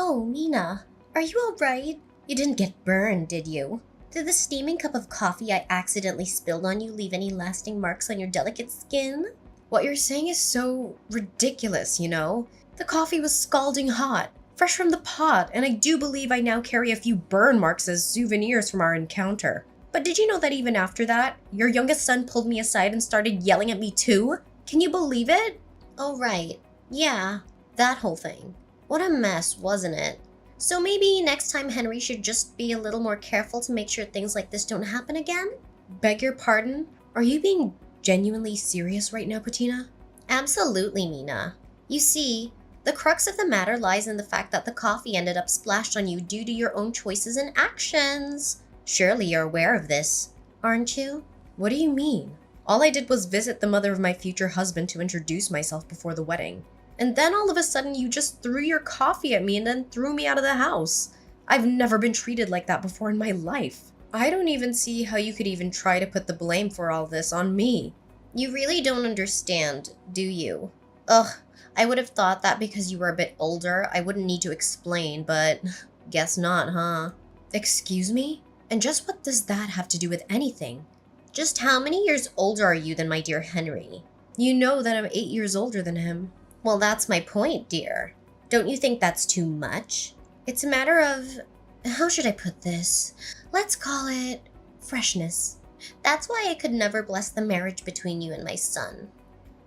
Oh, Mina, are you alright? You didn't get burned, did you? Did the steaming cup of coffee I accidentally spilled on you leave any lasting marks on your delicate skin? What you're saying is so ridiculous, you know? The coffee was scalding hot, fresh from the pot, and I do believe I now carry a few burn marks as souvenirs from our encounter. But did you know that even after that, your youngest son pulled me aside and started yelling at me too? Can you believe it? Oh, right. Yeah, that whole thing. What a mess, wasn't it? So maybe next time Henry should just be a little more careful to make sure things like this don't happen again? Beg your pardon? Are you being genuinely serious right now, Patina? Absolutely, Mina. You see, the crux of the matter lies in the fact that the coffee ended up splashed on you due to your own choices and actions. Surely you're aware of this, aren't you? What do you mean? All I did was visit the mother of my future husband to introduce myself before the wedding. And then all of a sudden you just threw your coffee at me and then threw me out of the house. I've never been treated like that before in my life. I don't even see how you could even try to put the blame for all this on me. You really don't understand, do you? Ugh, I would have thought that because you were a bit older, I wouldn't need to explain, but guess not, huh? Excuse me? And just what does that have to do with anything? Just how many years older are you than my dear Henry? You know that I'm 8 years older than him. Well, that's my point, dear. Don't you think that's too much? It's a matter of... how should I put this? Let's call it freshness. That's why I could never bless the marriage between you and my son.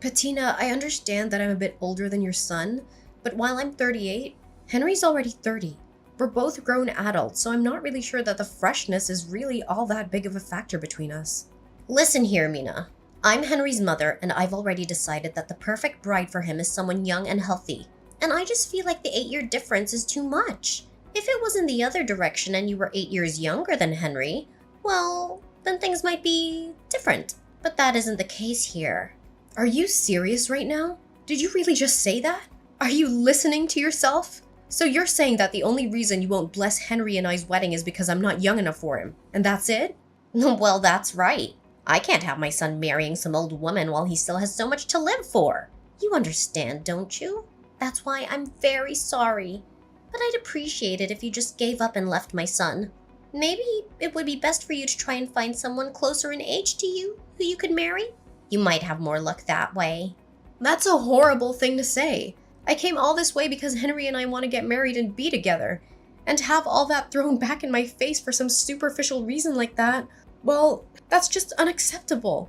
Patina, I understand that I'm a bit older than your son, but while I'm 38, Henry's already 30. We're both grown adults, so I'm not really sure that the freshness is really all that big of a factor between us. Listen here, Mina. I'm Henry's mother, and I've already decided that the perfect bride for him is someone young and healthy. And I just feel like the 8-year difference is too much. If it was in the other direction and you were 8 years younger than Henry, well, then things might be different. But that isn't the case here. Are you serious right now? Did you really just say that? Are you listening to yourself? So you're saying that the only reason you won't bless Henry and I's wedding is because I'm not young enough for him, and that's it? Well, that's right. I can't have my son marrying some old woman while he still has so much to live for. You understand, don't you? That's why I'm very sorry. But I'd appreciate it if you just gave up and left my son. Maybe it would be best for you to try and find someone closer in age to you who you could marry. You might have more luck that way. That's a horrible thing to say. I came all this way because Henry and I want to get married and be together. And to have all that thrown back in my face for some superficial reason like that, well, that's just unacceptable.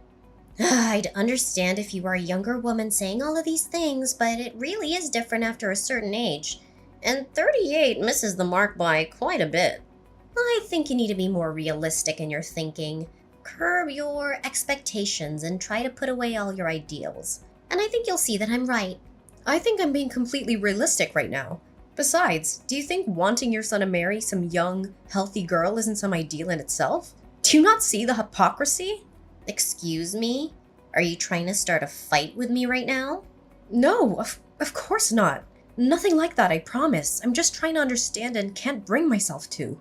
I'd understand if you were a younger woman saying all of these things, but it really is different after a certain age. And 38 misses the mark by quite a bit. I think you need to be more realistic in your thinking. Curb your expectations and try to put away all your ideals. And I think you'll see that I'm right. I think I'm being completely realistic right now. Besides, do you think wanting your son to marry some young, healthy girl isn't some ideal in itself? Do you not see the hypocrisy? Excuse me? Are you trying to start a fight with me right now? No, of course not. Nothing like that, I promise. I'm just trying to understand and can't bring myself to.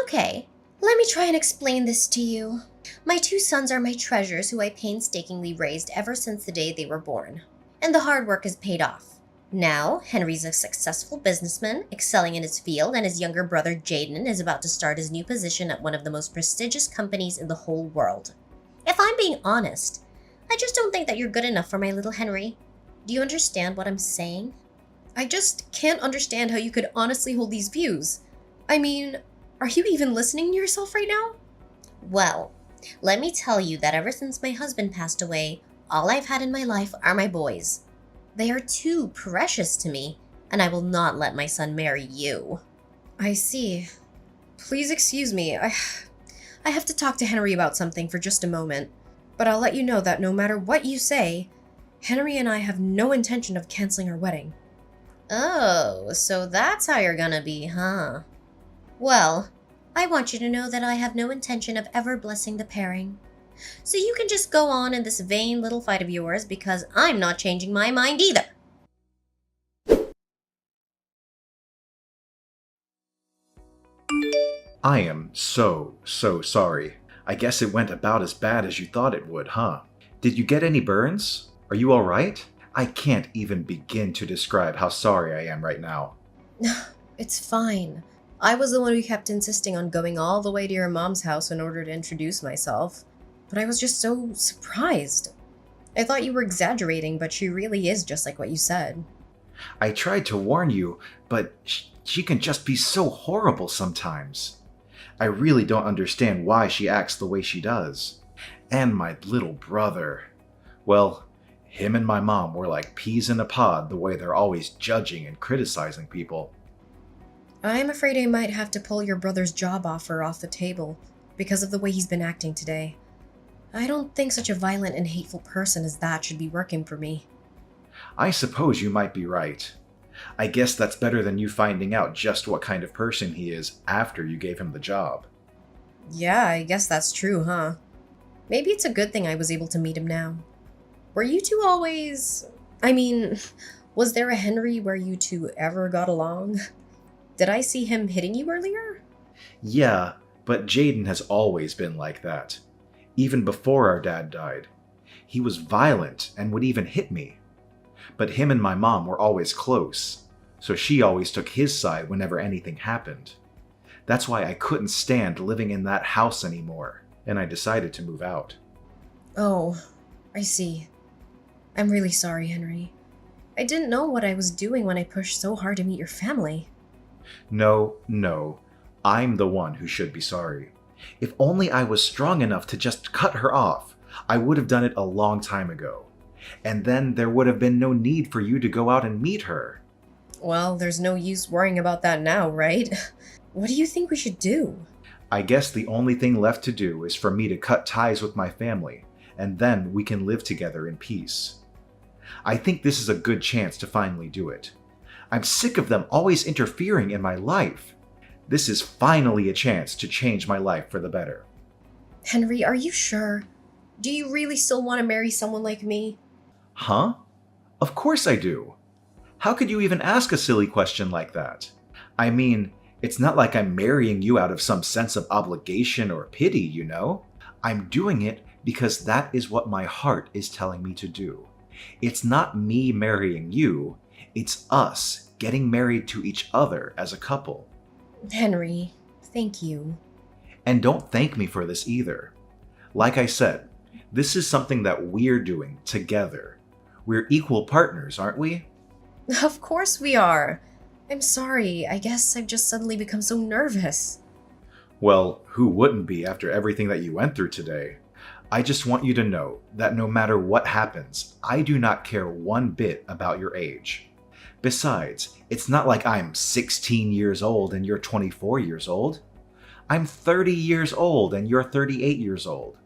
Okay, let me try and explain this to you. My 2 sons are my treasures who I painstakingly raised ever since the day they were born. And the hard work has paid off. Now, Henry's a successful businessman, excelling in his field, and his younger brother Jaden is about to start his new position at one of the most prestigious companies in the whole world. If I'm being honest, I just don't think that you're good enough for my little Henry. Do you understand what I'm saying? I just can't understand how you could honestly hold these views. I mean, are you even listening to yourself right now? Well, let me tell you that ever since my husband passed away, all I've had in my life are my boys. They are too precious to me, and I will not let my son marry you. I see. Please excuse me. I have to talk to Henry about something for just a moment. But I'll let you know that no matter what you say, Henry and I have no intention of canceling our wedding. Oh, so that's how you're gonna be, huh? Well, I want you to know that I have no intention of ever blessing the pairing. So you can just go on in this vain little fight of yours because I'm not changing my mind either. I am so sorry. I guess it went about as bad as you thought it would, huh? Did you get any burns? Are you alright? I can't even begin to describe how sorry I am right now. It's fine. I was the one who kept insisting on going all the way to your mom's house in order to introduce myself. But I was just so surprised. I thought you were exaggerating, but she really is just like what you said. I tried to warn you, but she can just be so horrible sometimes. I really don't understand why she acts the way she does. And my little brother. Well, him and my mom were like peas in a pod the way they're always judging and criticizing people. I'm afraid I might have to pull your brother's job offer off the table because of the way he's been acting today. I don't think such a violent and hateful person as that should be working for me. I suppose you might be right. I guess that's better than you finding out just what kind of person he is after you gave him the job. Yeah, I guess that's true, huh? Maybe it's a good thing I was able to meet him now. Were you two always... was there a Henry where you two ever got along? Did I see him hitting you earlier? Yeah, but Jaden has always been like that. Even before our dad died. He was violent and would even hit me. But him and my mom were always close, so she always took his side whenever anything happened. That's why I couldn't stand living in that house anymore, and I decided to move out. Oh, I see. I'm really sorry, Henry. I didn't know what I was doing when I pushed so hard to meet your family. No, I'm the one who should be sorry. If only I was strong enough to just cut her off, I would have done it a long time ago. And then there would have been no need for you to go out and meet her. Well, there's no use worrying about that now, right? What do you think we should do? I guess the only thing left to do is for me to cut ties with my family, and then we can live together in peace. I think this is a good chance to finally do it. I'm sick of them always interfering in my life. This is finally a chance to change my life for the better. Henry, are you sure? Do you really still want to marry someone like me? Huh? Of course I do. How could you even ask a silly question like that? I mean, it's not like I'm marrying you out of some sense of obligation or pity, you know? I'm doing it because that is what my heart is telling me to do. It's not me marrying you, it's us getting married to each other as a couple. Henry, thank you. And don't thank me for this either. Like I said, this is something that we're doing together. We're equal partners, aren't we? Of course we are. I'm sorry, I guess I've just suddenly become so nervous. Well, who wouldn't be after everything that you went through today? I just want you to know that no matter what happens, I do not care one bit about your age. Besides, it's not like I'm 16 years old and you're 24 years old. I'm 30 years old and you're 38 years old.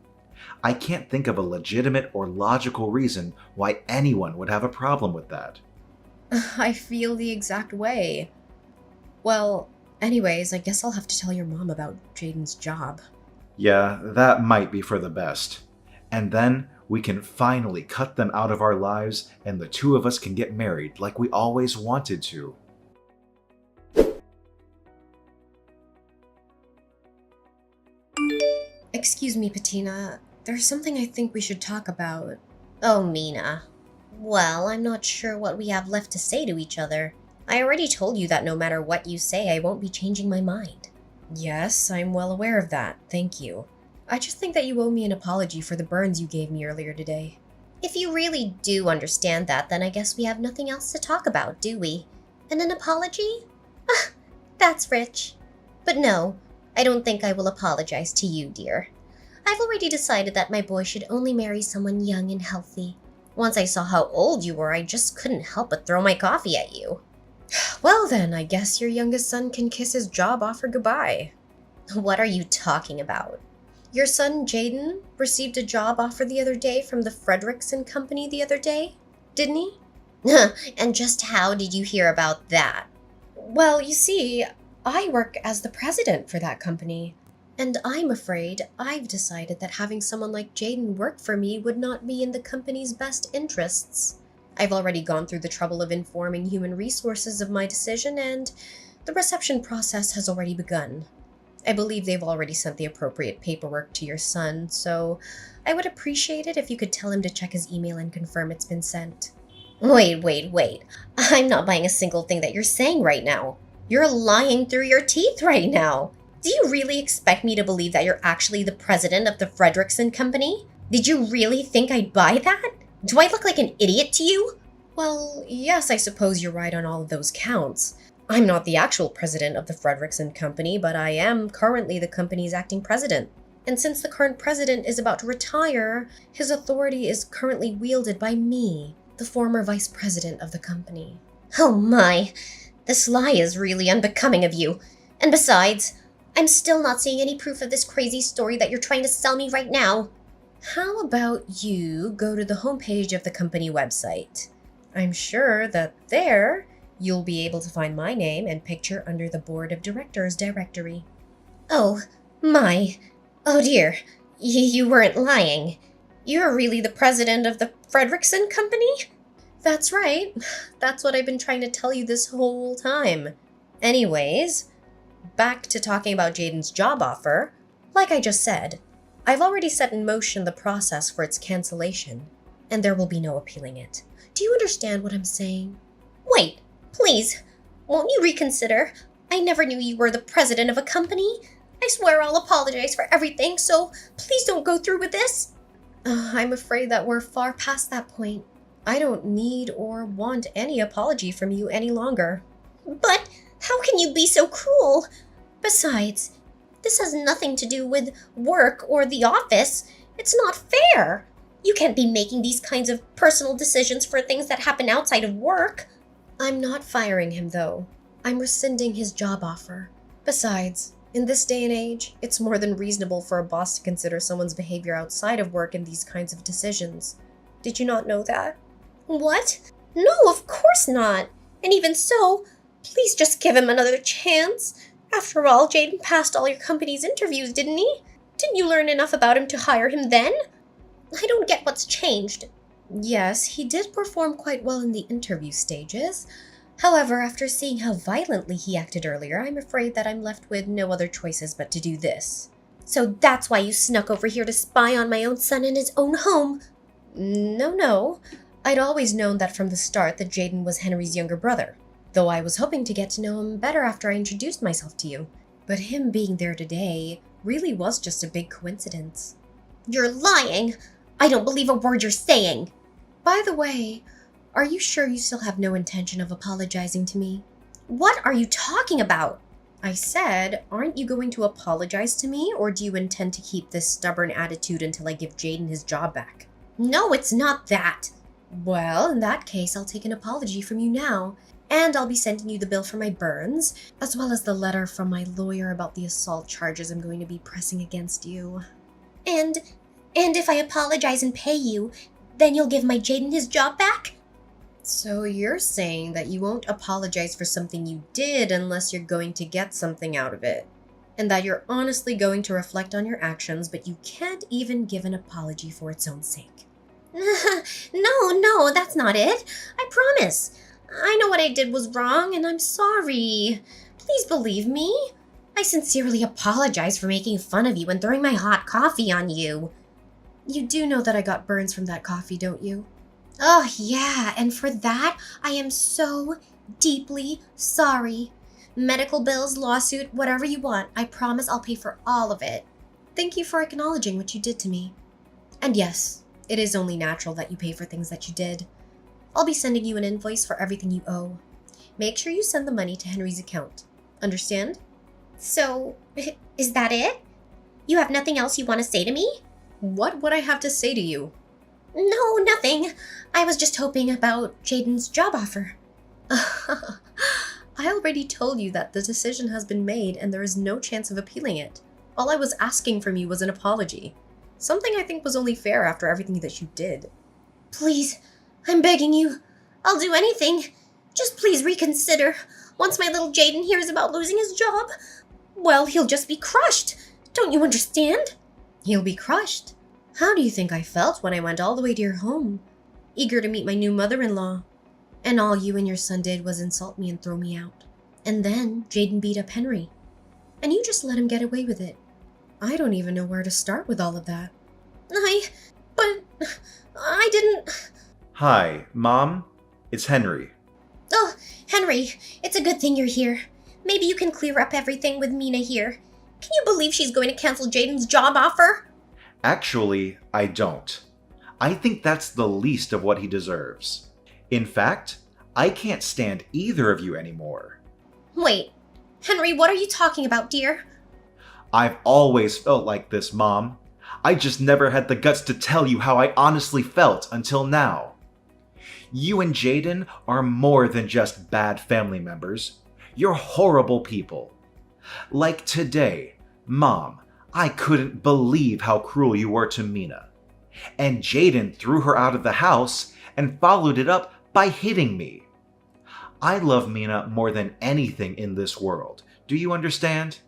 I can't think of a legitimate or logical reason why anyone would have a problem with that. I feel the exact way. Well, anyways, I guess I'll have to tell your mom about Jaden's job. Yeah, that might be for the best. And then we can finally cut them out of our lives and the two of us can get married like we always wanted to. Excuse me, Patina. There's something I think we should talk about. Oh, Mina. Well, I'm not sure what we have left to say to each other. I already told you that no matter what you say, I won't be changing my mind. Yes, I'm well aware of that. Thank you. I just think that you owe me an apology for the burns you gave me earlier today. If you really do understand that, then I guess we have nothing else to talk about, do we? And an apology? Ah, that's rich. But no, I don't think I will apologize to you, dear. I've already decided that my boy should only marry someone young and healthy. Once I saw how old you were, I just couldn't help but throw my coffee at you. Well then, I guess your youngest son can kiss his job offer goodbye. What are you talking about? Your son, Jaden, received a job offer the other day from the Frederickson Company the other day, didn't he? And just how did you hear about that? Well, you see, I work as the president for that company, and I'm afraid I've decided that having someone like Jaden work for me would not be in the company's best interests. I've already gone through the trouble of informing human resources of my decision, and the reception process has already begun. I believe they've already sent the appropriate paperwork to your son, so I would appreciate it if you could tell him to check his email and confirm it's been sent. Wait. I'm not buying a single thing that you're saying right now. You're lying through your teeth right now. Do you really expect me to believe that you're actually the president of the Frederickson Company? Did you really think I'd buy that? Do I look like an idiot to you? Well, yes, I suppose you're right on all of those counts. I'm not the actual president of the Frederickson Company, but I am currently the company's acting president. And since the current president is about to retire, his authority is currently wielded by me, the former vice president of the company. Oh my, this lie is really unbecoming of you. And besides, I'm still not seeing any proof of this crazy story that you're trying to sell me right now. How about you go to the homepage of the company website? I'm sure that there you'll be able to find my name and picture under the board of directors directory. Oh, my. Oh dear, you weren't lying. You're really the president of the Frederickson Company? That's right. That's what I've been trying to tell you this whole time. Anyways, back to talking about Jaden's job offer. Like I just said, I've already set in motion the process for its cancellation, and there will be no appealing it. Do you understand what I'm saying? Wait, please, won't you reconsider? I never knew you were the president of a company. I swear I'll apologize for everything, so please don't go through with this. I'm afraid that we're far past that point. I don't need or want any apology from you any longer. But how can you be so cruel? Besides, this has nothing to do with work or the office. It's not fair. You can't be making these kinds of personal decisions for things that happen outside of work. I'm not firing him, though. I'm rescinding his job offer. Besides, in this day and age, it's more than reasonable for a boss to consider someone's behavior outside of work in these kinds of decisions. Did you not know that? What? No, of course not. And even so, please just give him another chance. After all, Jaden passed all your company's interviews, didn't he? Didn't you learn enough about him to hire him then? I don't get what's changed. Yes, he did perform quite well in the interview stages. However, after seeing how violently he acted earlier, I'm afraid that I'm left with no other choices but to do this. So that's why you snuck over here to spy on my own son in his own home? No. I'd always known that from the start that Jaden was Henry's younger brother, though I was hoping to get to know him better after I introduced myself to you. But him being there today really was just a big coincidence. You're lying! I don't believe a word you're saying! By the way, are you sure you still have no intention of apologizing to me? What are you talking about? I said, aren't you going to apologize to me, or do you intend to keep this stubborn attitude until I give Jaden his job back? No, it's not that. Well, in that case, I'll take an apology from you now, and I'll be sending you the bill for my burns, as well as the letter from my lawyer about the assault charges I'm going to be pressing against you. And if I apologize and pay you, then you'll give my Jaden his job back? So you're saying that you won't apologize for something you did unless you're going to get something out of it, and that you're honestly going to reflect on your actions, but you can't even give an apology for its own sake. No, that's not it. I promise. I know what I did was wrong, and I'm sorry. Please believe me. I sincerely apologize for making fun of you and throwing my hot coffee on you. You do know that I got burns from that coffee, don't you? Oh, yeah, and for that, I am so deeply sorry. Medical bills, lawsuit, whatever you want, I promise I'll pay for all of it. Thank you for acknowledging what you did to me. And yes, it is only natural that you pay for things that you did. I'll be sending you an invoice for everything you owe. Make sure you send the money to Henry's account. Understand? So, is that it? You have nothing else you want to say to me? What would I have to say to you? No, nothing. I was just hoping about Jaden's job offer. I already told you that the decision has been made and there is no chance of appealing it. All I was asking from you was an apology. Something I think was only fair after everything that you did. Please, I'm begging you. I'll do anything. Just please reconsider. Once my little Jaden hears about losing his job, well, he'll just be crushed. Don't you understand? He'll be crushed. How do you think I felt when I went all the way to your home, eager to meet my new mother-in-law? And all you and your son did was insult me and throw me out. And then Jaden beat up Henry. And you just let him get away with it. I don't even know where to start with all of that. But I didn't... Hi, Mom. It's Henry. Oh, Henry, it's a good thing you're here. Maybe you can clear up everything with Mina here. Can you believe she's going to cancel Jaden's job offer? Actually, I don't. I think that's the least of what he deserves. In fact, I can't stand either of you anymore. Wait, Henry, what are you talking about, dear? I've always felt like this, Mom. I just never had the guts to tell you how I honestly felt until now. You and Jaden are more than just bad family members. You're horrible people. Like today, Mom, I couldn't believe how cruel you were to Mina. And Jaden threw her out of the house and followed it up by hitting me. I love Mina more than anything in this world. Do you understand?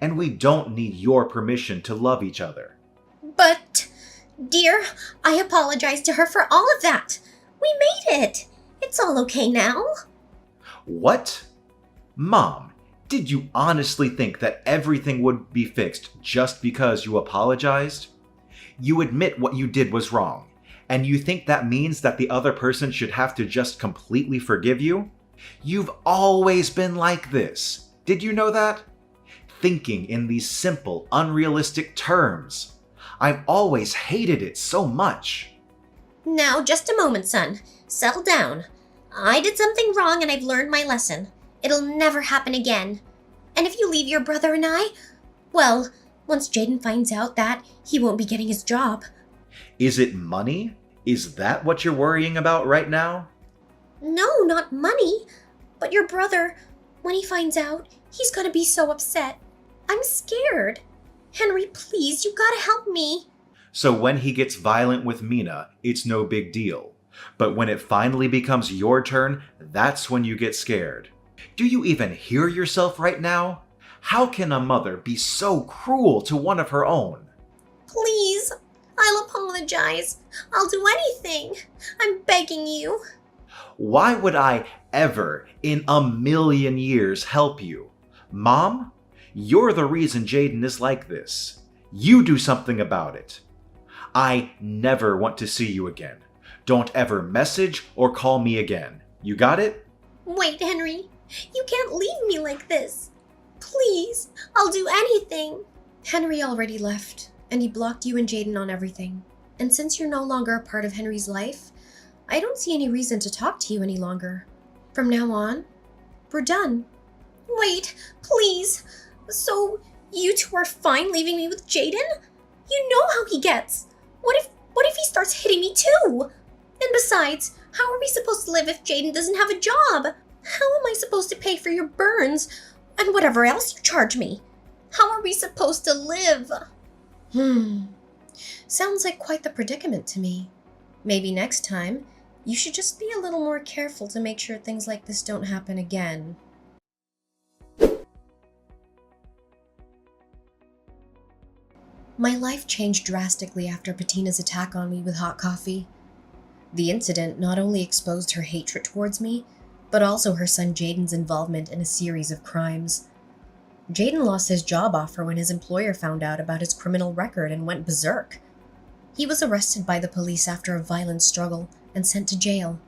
And we don't need your permission to love each other. But, dear, I apologize to her for all of that. We made it. It's all okay now. What? Mom, did you honestly think that everything would be fixed just because you apologized? You admit what you did was wrong, and you think that means that the other person should have to just completely forgive you? You've always been like this. Did you know that? Thinking in these simple, unrealistic terms. I've always hated it so much. Now, just a moment, son. Settle down. I did something wrong and I've learned my lesson. It'll never happen again. And if you leave your brother and I, well, once Jaden finds out that, he won't be getting his job. Is it money? Is that what you're worrying about right now? No, not money. But your brother, when he finds out, he's gonna be so upset. I'm scared. Henry, please, you gotta help me. So when he gets violent with Mina, it's no big deal. But when it finally becomes your turn, that's when you get scared. Do you even hear yourself right now? How can a mother be so cruel to one of her own? Please, I'll apologize. I'll do anything. I'm begging you. Why would I ever in a million years help you? Mom, you're the reason Jaden is like this. You do something about it. I never want to see you again. Don't ever message or call me again. You got it? Wait, Henry. You can't leave me like this. Please, I'll do anything. Henry already left, and he blocked you and Jaden on everything. And since you're no longer a part of Henry's life, I don't see any reason to talk to you any longer. From now on, we're done. Wait, please. So, you two are fine leaving me with Jaden? You know how he gets. What if he starts hitting me too? And besides, how are we supposed to live if Jaden doesn't have a job? How am I supposed to pay for your burns and whatever else you charge me? How are we supposed to live? Sounds like quite the predicament to me. Maybe next time, you should just be a little more careful to make sure things like this don't happen again. My life changed drastically after Bettina's attack on me with hot coffee. The incident not only exposed her hatred towards me, but also her son Jaden's involvement in a series of crimes. Jaden lost his job offer when his employer found out about his criminal record and went berserk. He was arrested by the police after a violent struggle and sent to jail.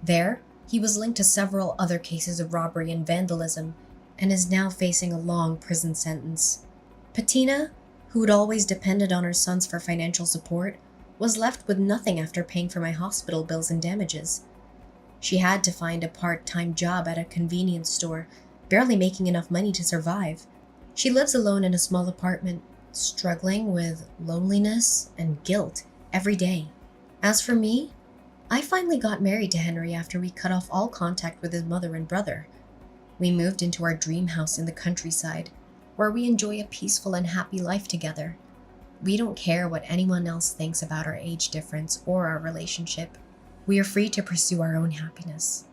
There, he was linked to several other cases of robbery and vandalism and is now facing a long prison sentence. Bettina, who had always depended on her sons for financial support, was left with nothing after paying for my hospital bills and damages. She had to find a part-time job at a convenience store, barely making enough money to survive. She lives alone in a small apartment, struggling with loneliness and guilt every day. As for me, I finally got married to Henry after we cut off all contact with his mother and brother. We moved into our dream house in the countryside, where we enjoy a peaceful and happy life together. We don't care what anyone else thinks about our age difference or our relationship. We are free to pursue our own happiness.